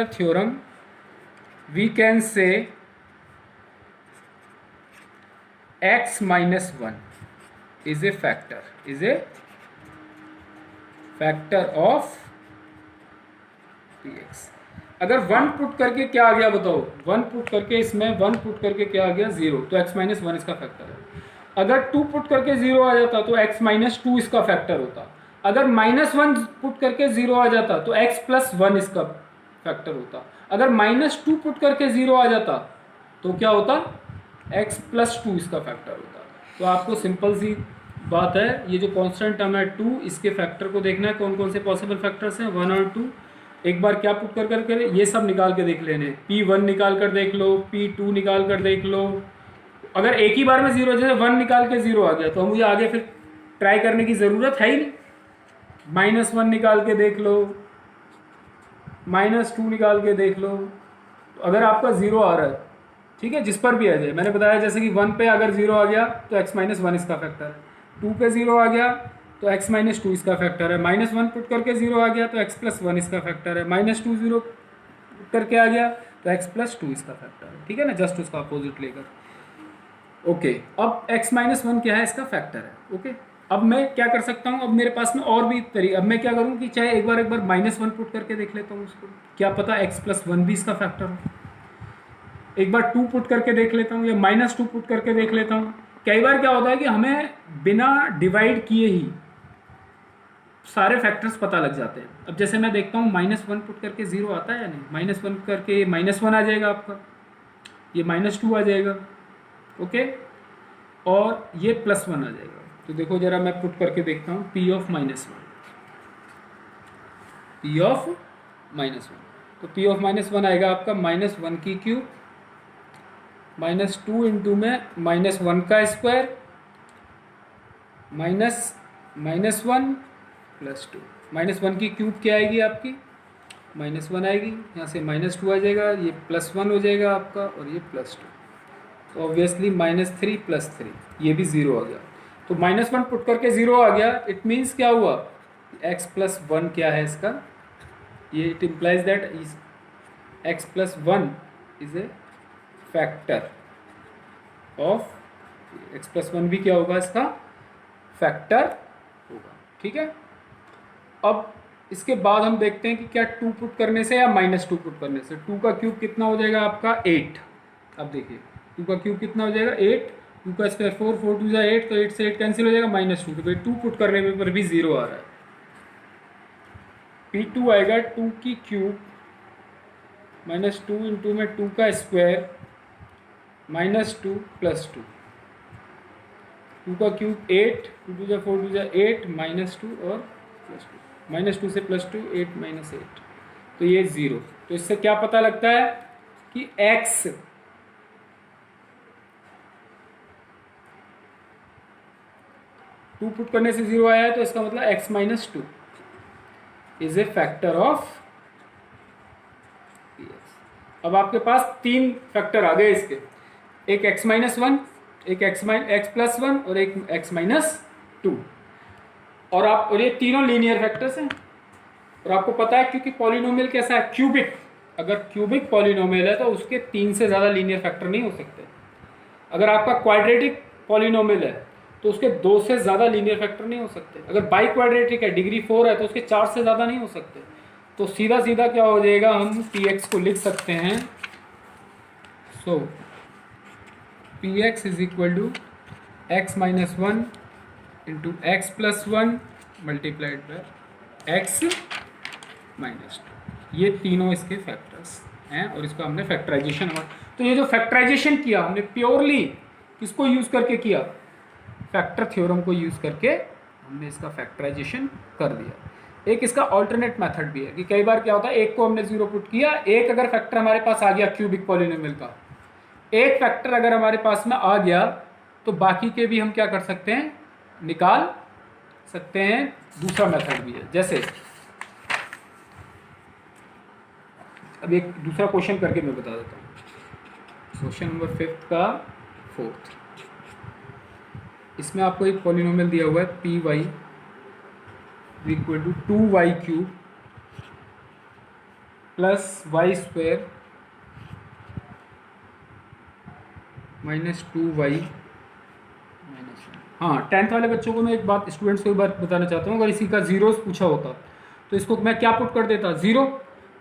theorem we can say x - 1 is a factor of px। अगर 1 पुट करके क्या आ गया बताओ, 1 पुट करके इसमें 1 पुट करके क्या आ गया 0, तो x - 1 इसका फैक्टर है। अगर 2 पुट करके 0 आ जाता तो x - 2 इसका फैक्टर होता। अगर -1 पुट करके 0 आ जाता तो x + 1 इसका फैक्टर होता। अगर -2 पुट करके 0 आ जाता तो क्या होता, x + 2 इसका फैक्टर होता। तो आपको सिंपल सी बात है, ये जो कांस्टेंट टर्म है 2, इसके फैक्टर को देखना है, कौन कौन से पॉसिबल फैक्टर्स हैं, 1 और 2। एक बार क्या पुट कर करके ये सब निकाल के देख लेने, p1 निकाल कर देख लो, p2 निकाल कर देख लो। अगर एक ही बार में 0, जैसे 1 निकाल के 0 आ गया तो मुझे आगे फिर ट्राई करने की ज़रूरत है ही नहीं। -1 निकाल के देख लो, -2 निकाल के देख लो। तो अगर आपका 0 आ रहा है, ठीक है, जिस पर भी आ जाए, मैंने बताया जैसे कि 1 पे अगर 0 आ गया तो x - 1 इसका फैक्टर है, 2 पे 0 आ गया तो x - 2 इसका फैक्टर है, -1 पुट करके 0 आ गया तो x + 1 इसका फैक्टर है, -2 0 करके आ गया तो x + 2 इसका फैक्टर है, ठीक है ना, जस्ट उसका अपोजिट लेकर। ओके, अब x - 1 क्या है, इसका फैक्टर है। ओके, अब मैं क्या कर सकता हूँ, अब मेरे पास में और भी तरीका, अब मैं क्या करूँ कि चाहे एक बार -1 पुट करके देख लेता हूँ उसको, क्या पता x + 1 भी इसका फैक्टर हो। एक बार 2 पुट करके देख लेता हूँ या -2 पुट करके देख लेता हूँ। कई बार क्या होता है कि हमें बिना डिवाइड किए ही सारे फैक्टर्स पता लग जाते हैं। अब जैसे मैं देखता हूँ -1 पुट करके 0 आता है या नहीं, -1 करके -1 आ जाएगा आपका, ये -2 आ जाएगा, ओके, और ये +1 आ जाएगा। तो देखो जरा मैं पुट करके देखता हूँ, p of -1, तो p of -1 आएगा आपका -1 की क्यूब -2 इंटू में -1 का स्क्वायर -1 + 2। -1 की क्यूब क्या आएगी आपकी, -1 आएगी, यहाँ से -2 आ जाएगा, ये +1 हो जाएगा आपका, और ये +2, तो ऑब्वियसली -3 + 3, ये भी 0 आ गया। तो -1 पुट करके 0 आ गया, इट मीन्स क्या हुआ, x + 1 क्या है इसका, ये it implies that x + 1 is a factor of x + 1 भी क्या होगा, इसका फैक्टर होगा, ठीक है। अब इसके बाद हम देखते हैं कि क्या 2 पुट करने से या -2 पुट करने से 2 का क्यूब कितना हो जाएगा आपका 8। अब देखिए 2 का क्यूब कितना हो जाएगा 8, 2 का स्क्वायर 4, 4 2 जा 8, तो 8 से 8 कैंसिल हो जाएगा, -2, तो भाई 2 पुट करने पर भी 0 आ रहा है। P2 आएगा 2 की क्यूब माइनस 2 इंटू में 2 का स्क्वायर माइनस 2 प्लस 2, 2 का क्यूब 8, 2 टू जा 4 टू जा 8 माइनस 2 और प्लस 2, माइनस 2 से प्लस 2 8 माइनस 8, तो ये 0। तो इससे क्या पता लगता है कि x 2 पुट करने से 0 आया है, तो इसका मतलब x minus 2 is a factor of px। अब आपके पास 3 फैक्टर आ गए इसके, एक x माइनस 1, एक x प्लस 1 और एक x माइनस 2, और ये तीनों लीनियर फैक्टर्स हैं। और आपको पता है क्योंकि पॉलिनोमियल कैसा है, क्यूबिक, अगर क्यूबिक पॉलिनोमियल है तो उसके 3 से ज़्यादा लीनियर फैक्टर नहीं हो सकते। अगर आपका क्वाड्रेटिक पॉलिनोमियल है तो उसके 2 से ज़्यादा लीनियर फैक्टर नहीं हो सकते। अगर बाई क्वाड्रेटिक है, डिग्री 4 है, तो उसके 4 से ज़्यादा नहीं हो सकते। तो सीधा सीधा क्या हो जाएगा, हम px को लिख सकते हैं, so px is equal to x minus 1 into X plus 1 multiplied by x minus 2। ये तीनों इसके फैक्टर्स हैं और इसको हमने फैक्टराइजेशन, तो ये जो फैक्टराइजेशन किया हमने प्योरली किसको यूज़ करके किया, फैक्टर थ्योरम को यूज़ करके हमने इसका फैक्टराइजेशन कर दिया। एक इसका ऑल्टरनेट मेथड भी है कि कई बार क्या होता है, एक को हमने 0 पुट किया, एक अगर फैक्टर हमारे पास आ गया क्यूबिक पॉलिनोमियल का, एक फैक्टर अगर हमारे पास में आ गया तो बाकी के भी हम क्या कर सकते हैं, निकाल सकते हैं। दूसरा मेथड भी है, जैसे अब एक दूसरा क्वेश्चन करके मैं बता देता हूँ। क्वेश्चन नंबर 5 का 4th, इसमें आपको एक पॉलिनोमियल दिया हुआ है P Y equal to 2y cube plus Y square minus 2y minus 1। हाँ, 10th वाले बच्चों को मैं एक बात, स्टूडेंट्स को एक बात बताना चाहता हूँ, अगर इसी का जीरोस पूछा होता तो इसको मैं क्या पुट कर देता, 0।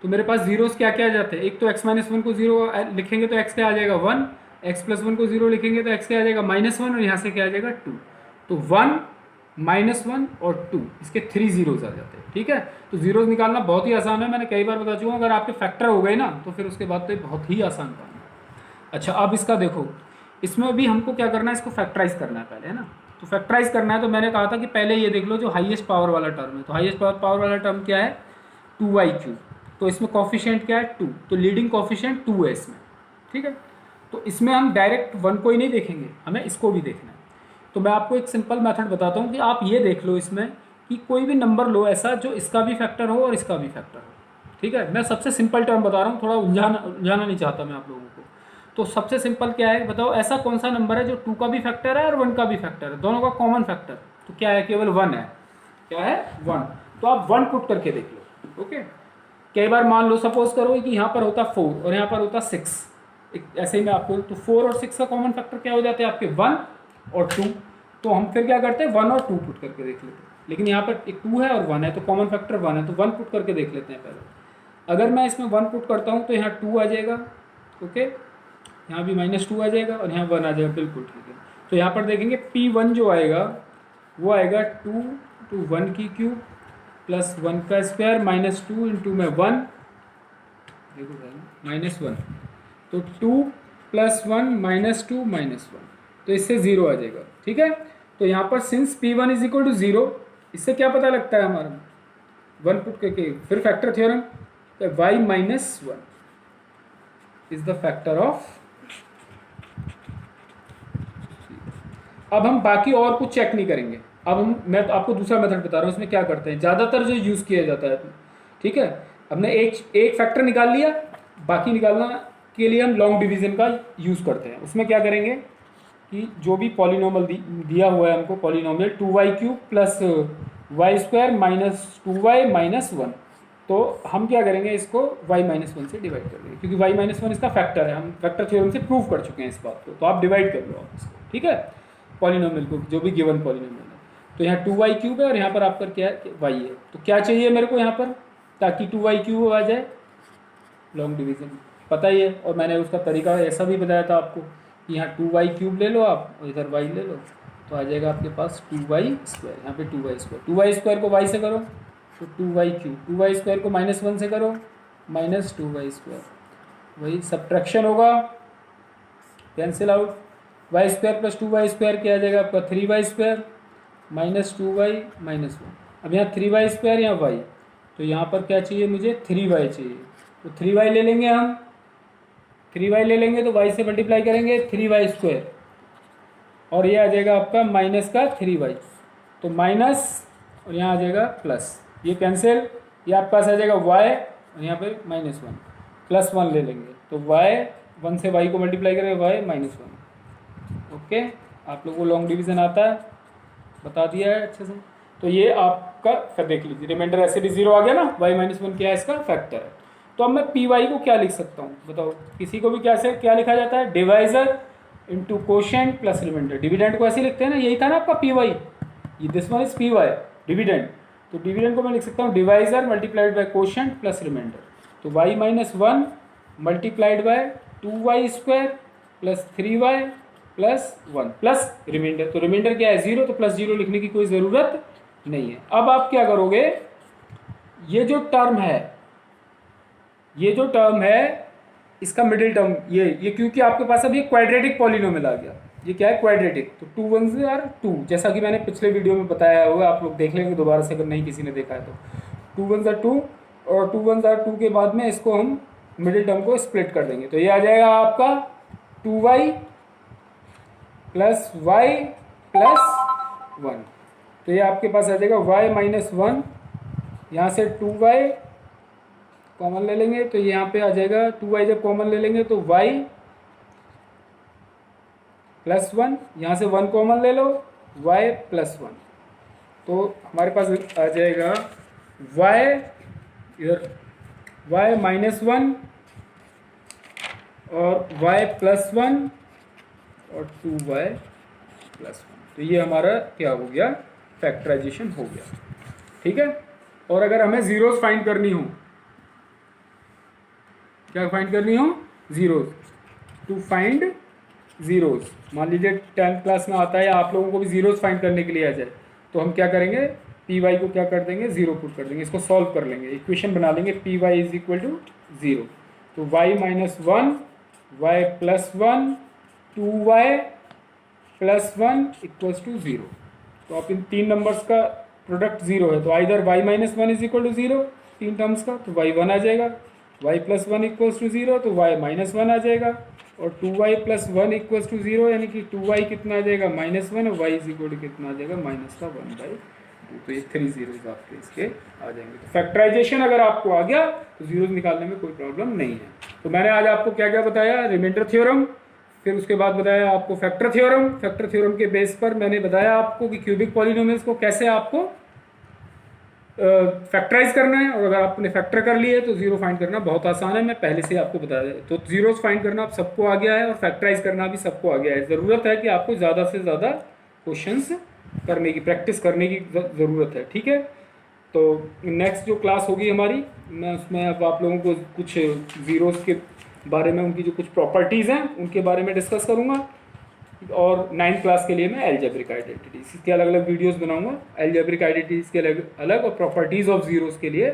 तो मेरे पास जीरोस क्या क्या आ जाते हैं, एक तो x माइनस 1 को 0 लिखेंगे तो x क्या आ जाएगा 1, x प्लस 1 को 0 लिखेंगे तो x क्या आ जाएगा -1, और यहाँ से क्या आ जाएगा 2। तो 1 -1 और 2, इसके 3 जीरोस आ जाते हैं। ठीक है, तो जीरोस निकालना बहुत ही आसान है, मैंने कई बार बता चुका हूँ। अगर आपके फैक्टर हो गए ना तो फिर उसके बाद तो ये बहुत ही आसान काम है। अच्छा, अब इसका देखो, इसमें भी हमको क्या करना है, इसको फैक्टराइज करना है पहले, है ना। तो फैक्टराइज करना है तो मैंने कहा था कि पहले ये देख लो जो हाईएस्ट पावर वाला टर्म है, तो हाईएस्ट पावर वाला टर्म क्या है, 2y क्यूब। तो इसमें कॉफिशिएंट क्या है 2, तो लीडिंग कॉफिशिएंट 2 है इसमें। ठीक है, तो इसमें हम डायरेक्ट 1 को ही नहीं देखेंगे, हमें इसको भी देखना है। तो मैं आपको एक सिंपल मेथड बताता हूँ कि आप ये देख लो इसमें कि कोई भी नंबर लो ऐसा जो इसका भी फैक्टर हो और इसका भी फैक्टर हो। ठीक है, मैं सबसे सिंपल टर्म बता रहा हूँ, थोड़ा उलझाना नहीं चाहता मैं आप लोगों को। तो सबसे सिंपल क्या है बताओ, ऐसा कौन सा नंबर है जो 2 का भी फैक्टर है और 1 का भी फैक्टर है, दोनों का कॉमन फैक्टर, तो क्या है, केवल 1 है। क्या है, 1। तो आप 1 पुट करके देख लो। ओके, कई बार मान लो, सपोज करो कि यहाँ पर होता 4 और यहाँ पर होता 6, ऐसे ही मैं आपको, तो 4 और 6 का कॉमन फैक्टर क्या हो जाते हैं आपके 1 और 2। तो हम फिर क्या करते हैं, 1 और 2 पुट करके देख लेते हैं। लेकिन यहाँ पर एक 2 है और 1 है, तो कॉमन फैक्टर 1 है, तो 1 पुट करके देख लेते हैं पहले। अगर मैं इसमें 1 पुट करता हूँ तो यहाँ 2 आ जाएगा, ओके, यहाँ भी -2 आ जाएगा और यहाँ 1 आ जाएगा, बिल्कुल ठीक है। तो यहाँ पर देखेंगे P1 जो आएगा वो आएगा 2 to 1 की क्यूब प्लस 1 का स्क्वायर -2 इंटू में 1, देखो -1, तो 2 + 1 -2 -1, तो इससे 0 आ जाएगा। ठीक है, तो यहाँ पर सिंस P1 = 0, इससे क्या पता लगता है हमारा, 1 पुट करके फिर factor theorem, y - 1 is the factor of. अब हम बाकी और कुछ चेक नहीं करेंगे, अब मैं तो आपको दूसरा मेथड बता रहा हूँ, इसमें क्या करते हैं, ज़्यादातर जो यूज़ किया जाता है। ठीक है, हमने एक फैक्टर निकाल लिया, बाकी निकालना के लिए हम लॉन्ग डिवीज़न का यूज़ करते हैं। उसमें क्या करेंगे कि जो भी पॉलिनोमियल दिया हुआ है हमको, polynomial 2y cube plus Y square -2y -1, तो हम क्या करेंगे, इसको y - 1 से डिवाइड कर देंगे, क्योंकि y - 1 इसका फैक्टर है, हम फैक्टर थ्योरम से प्रूव कर चुके हैं इस बात को। तो आप डिवाइड कर लो आप इसको, ठीक है, पॉलिनोमियल को, जो भी गिवन पॉलिनोमियल है। तो यहाँ 2y क्यूब है और यहाँ पर आपका क्या है, y है। तो क्या चाहिए मेरे को यहाँ पर, ताकि 2y क्यूब आ जाए, लॉन्ग डिवीज़न पता ही है, और मैंने उसका तरीका ऐसा भी बताया था आपको कि यहाँ 2y क्यूब ले लो आप और इधर y ले लो, तो आ जाएगा आपके पास 2y स्क्वायर। यहाँ पे 2y स्क्वायर को y से करो तो 2y³ 2y² को -1 से करो, -2y², वही सब्ट्रैक्शन होगा, कैंसिल आउट। y² + 2y² क्या आ जाएगा आपका 3y² -2y -1। अब यहाँ 3y² या y, तो यहाँ पर क्या चाहिए मुझे 3y चाहिए, तो 3y ले लेंगे हम, 3y ले लेंगे तो y से मल्टीप्लाई करेंगे 3y², और ये आ जाएगा आपका -3y, तो माइनस और यहाँ आ जाएगा प्लस, ये कैंसिल, ये आपके पास आ जाएगा y और यहाँ पे -1, +1 ले लेंगे तो y, 1 से y को मल्टीप्लाई करेंगे y -1। ओके, आप लोगों को लॉन्ग डिवीज़न आता है, बता दिया है अच्छे से। तो ये आपका देख लीजिए, रिमाइंडर ऐसे भी 0 आ गया ना, y -1 क्या है इसका फैक्टर है। तो अब मैं पी वाई को क्या लिख सकता हूँ बताओ, किसी को भी क्या लिखा जाता है, divisor into quotient plus remainder. Dividend को ऐसे लिखते हैं ना, यही था ना आपका पी वाई, ये this one is P Y dividend. तो डिविडेंड को मैं लिख सकता हूँ divisor multiplied by quotient plus remainder, तो y -1 multiplied by 2y² plus 3y plus 1 plus remainder. तो रिमाइंडर क्या है 0, तो +0 लिखने की कोई ज़रूरत नहीं है। अब आप क्या करोगे, ये जो टर्म है इसका मिडिल टर्म ये क्योंकि आपके पास अब ये क्वाड्रेटिक पॉलिनोमियल आ गया, ये क्या है क्वाड्रेटिक, तो 2 1s are 2, जैसा कि मैंने पिछले वीडियो में बताया होगा, आप लोग देख लेंगे दोबारा से अगर नहीं किसी ने देखा है तो 2 1s are 2 और 2 1s are 2 के बाद में इसको हम मिडिल टर्म को स्प्लिट कर देंगे, तो ये आ जाएगा आपका 2y प्लस y प्लस 1, तो ये आपके पास आ जाएगा y -1, यहाँ से 2y कॉमन ले लेंगे तो यहाँ पे आ जाएगा 2y, जब कॉमन ले लेंगे तो y प्लस 1, यहाँ से 1 कॉमन ले लो y प्लस 1, तो हमारे पास आ जाएगा y इधर y -1 और y प्लस 1 और 2y प्लस 1, तो ये हमारा क्या हो गया, फैक्टराइजेशन हो गया। ठीक है, और अगर हमें जीरोस फाइंड करनी हो, क्या फाइंड करनी हो, जीरोस, टू फाइंड जीरोस, मान लीजिए 10th क्लास में आता है या आप लोगों को भी जीरोस फाइंड करने के लिए आ जाए, तो हम क्या करेंगे, पी वाई को क्या कर देंगे 0 पुट कर देंगे, इसको सॉल्व कर लेंगे, इक्वेशन बना लेंगे P Y is equal to 0, तो y -1 y plus 1 2y plus 1 equals to 0। तो आप इन तीन नंबर्स का प्रोडक्ट 0 है, तो either y -1 is equal to 0 तीन टर्म्स का, तो y 1 आ जाएगा, y प्लस 1 इक्वल्स टू 0 तो y -1 आ जाएगा, और 2y प्लस 1 इक्वल्स टू 0 यानी कि 2y कितना आ जाएगा -1 और y इज इक्वल टू कितना आ जाएगा -1/2, तो ये 3 जीरोज आपके इसके आ जाएंगे। तो फैक्टराइजेशन अगर आपको आ गया तो जीरोज निकालने में कोई प्रॉब्लम नहीं है। तो मैंने आज आपको क्या क्या बताया, रिमाइंडर थ्योरम, फिर उसके बाद बताया आपको फैक्टर थ्योरम। फैक्टर थ्योरम के बेस पर मैंने बताया आपको कि क्यूबिक पॉलिनोमियल्स को कैसे आपको फैक्टराइज करना है, और अगर आपने फैक्टर कर लिए तो जीरो फाइंड करना बहुत आसान है, मैं पहले से आपको बता दिया। तो जीरोस फाइंड करना आप सबको आ गया है और फैक्टराइज करना भी सबको आ गया है। ज़रूरत है कि आपको ज़्यादा से ज़्यादा क्वेश्चंस करने की, प्रैक्टिस करने की ज़रूरत है। ठीक है, तो नेक्स्ट जो क्लास होगी हमारी, मैं उसमें अब आप लोगों को कुछ जीरोस के बारे में, उनकी जो कुछ प्रॉपर्टीज़ हैं उनके बारे में डिस्कस करूँगा, और 9th क्लास के लिए मैं एल्जेब्रिक आइडेंटिटीज के अलग अलग वीडियोस बनाऊंगा, एल्जेब्रिक आइडेंटिटीज के अलग अलग, और प्रॉपर्टीज़ ऑफ जीरोस के लिए